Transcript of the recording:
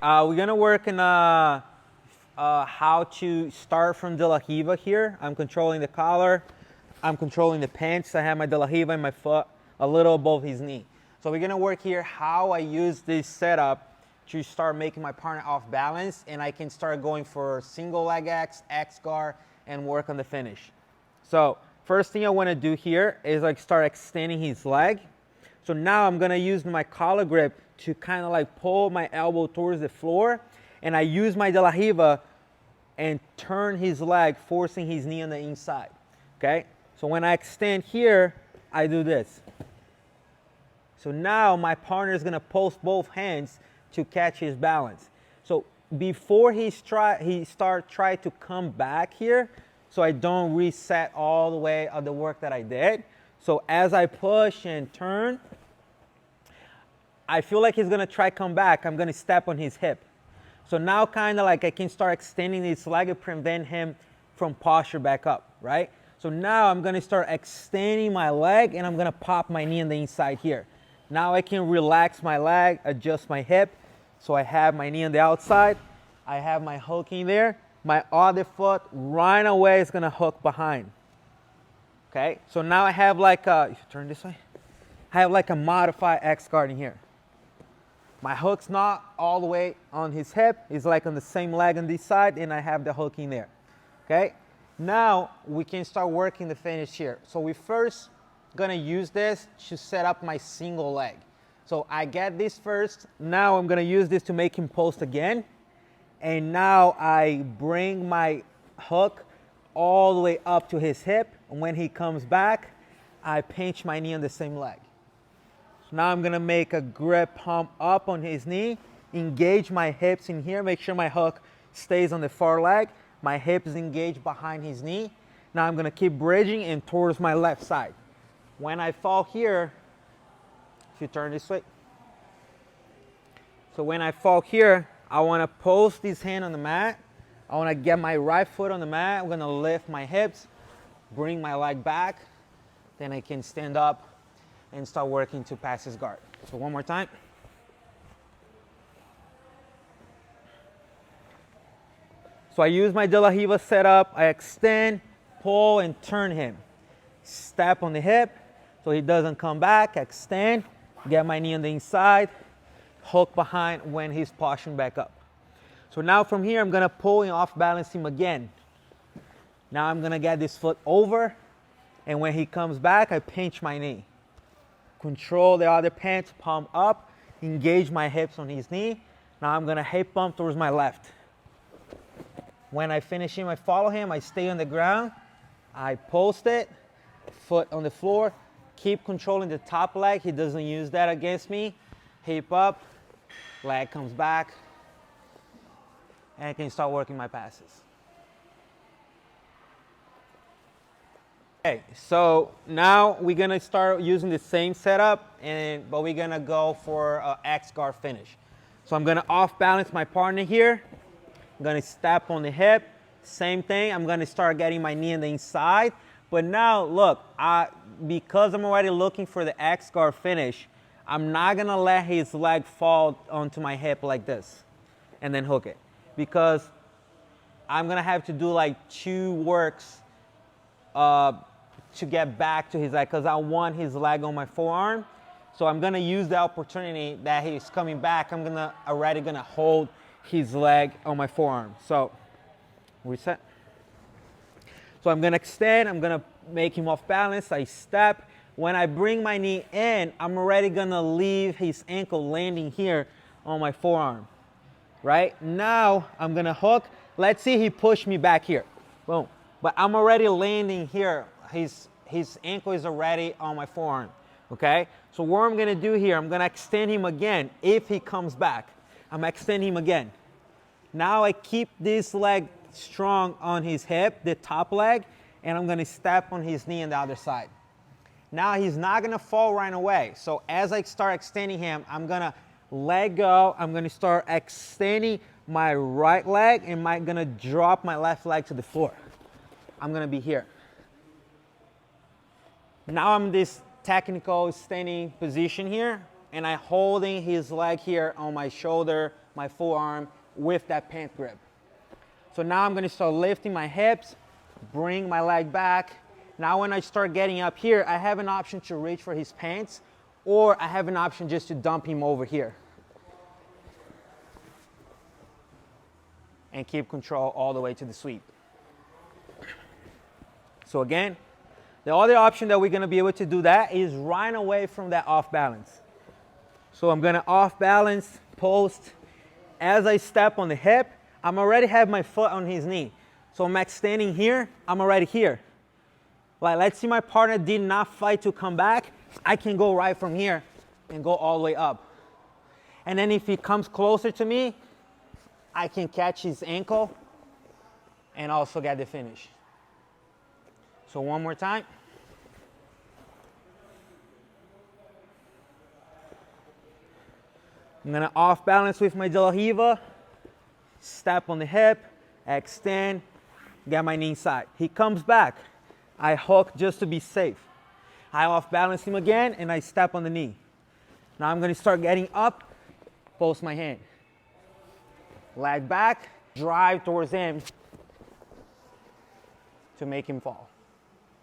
we're gonna work in how to start from De La Riva here. I'm controlling the collar, I'm controlling the pants. I have my De La Riva in my foot, a little above his knee. So we're gonna work here how I use this setup to start making my partner off balance, and I can start going for single leg X, X guard, and work on the finish. So first thing I wanna do here is like start extending his leg. So now I'm gonna use my collar grip to kind of like pull my elbow towards the floor, and I use my De La Riva and turn his leg, forcing his knee on the inside, okay? So when I extend here, I do this. So now my partner is gonna post both hands to catch his balance. So before he try to come back here, so I don't reset all the way of the work that I did. So as I push and turn, I feel like he's gonna try come back. I'm gonna step on his hip. So now kind of like I can start extending his leg and prevent him from posture back up, right? So now I'm gonna start extending my leg and I'm gonna pop my knee on the inside here. Now I can relax my leg, adjust my hip. So I have my knee on the outside. I have my hooking there. My other foot right away is gonna hook behind. Okay, so now I have like a, if you turn this way, I have like a modified X guard in here. My hook's not all the way on his hip. It's like on the same leg on this side, and I have the hooking there. Okay, now we can start working the finish here. So we first gonna use this to set up my single leg. So I get this first. Now I'm gonna use this to make him post again. And now I bring my hook all the way up to his hip. And when he comes back, I pinch my knee on the same leg. So now I'm gonna make a grip pump up on his knee, engage my hips in here, make sure my hook stays on the far leg. My hips engaged behind his knee. Now I'm gonna keep bridging and towards my left side. When I fall here, if you turn this way. So when I fall here, I wanna post this hand on the mat. I wanna get my right foot on the mat. I'm gonna lift my hips, bring my leg back. Then I can stand up and start working to pass his guard. So one more time. So I use my De La Riva setup. I extend, pull, and turn him. Step on the hip so he doesn't come back. Extend, get my knee on the inside, hook behind when he's pushing back up. So now from here, I'm gonna pull and off balance him again. Now I'm gonna get this foot over, and when he comes back, I pinch my knee. Control the other pants, palm up, engage my hips on his knee. Now I'm gonna hip bump towards my left. When I finish him, I follow him, I stay on the ground, I post it, foot on the floor, keep controlling the top leg. He doesn't use that against me. Hip up, leg comes back, and I can start working my passes. Okay, so now we're gonna start using the same setup, but we're gonna go for an X guard finish. So I'm gonna off balance my partner here. I'm gonna step on the hip, same thing. I'm gonna start getting my knee on the inside. But now look, because I'm already looking for the X guard finish, I'm not gonna let his leg fall onto my hip like this and then hook it. Because I'm gonna have to do like 2 works to get back to his leg, because I want his leg on my forearm. So I'm gonna use the opportunity that he's coming back. I'm already gonna hold his leg on my forearm. So reset. So I'm gonna extend, I'm gonna make him off balance, I step. When I bring my knee in, I'm already gonna leave his ankle landing here on my forearm. Right? Now I'm gonna hook. Let's see he pushed me back here. Boom. But I'm already landing here. His ankle is already on my forearm. Okay? So what I'm gonna do here, I'm gonna extend him again. If he comes back, I'm extending him again. Now I keep this leg strong on his hip, the top leg, and I'm gonna step on his knee on the other side. Now he's not gonna fall right away. So as I start extending him, I'm gonna let go. I'm gonna start extending my right leg and I'm gonna drop my left leg to the floor. I'm gonna be here. Now I'm in this technical standing position here, and I'm holding his leg here on my shoulder my forearm with that pant grip. So now I'm gonna start lifting my hips, bring my leg back. Now when I start getting up here, I have an option to reach for his pants, or I have an option just to dump him over here. And keep control all the way to the sweep. So again, the other option that we're gonna be able to do that is run away from that off balance. So I'm gonna off balance, post. As I step on the hip, I'm already have my foot on his knee. So I'm extending here, I'm already here. Like, let's see my partner did not fight to come back. I can go right from here and go all the way up. And then if he comes closer to me, I can catch his ankle and also get the finish. So one more time. I'm gonna off balance with my De La Riva, step on the hip, extend, get my knee inside. He comes back. I hook just to be safe. I off balance him again and I step on the knee. Now I'm gonna start getting up, post my hand. Leg back, drive towards him to make him fall.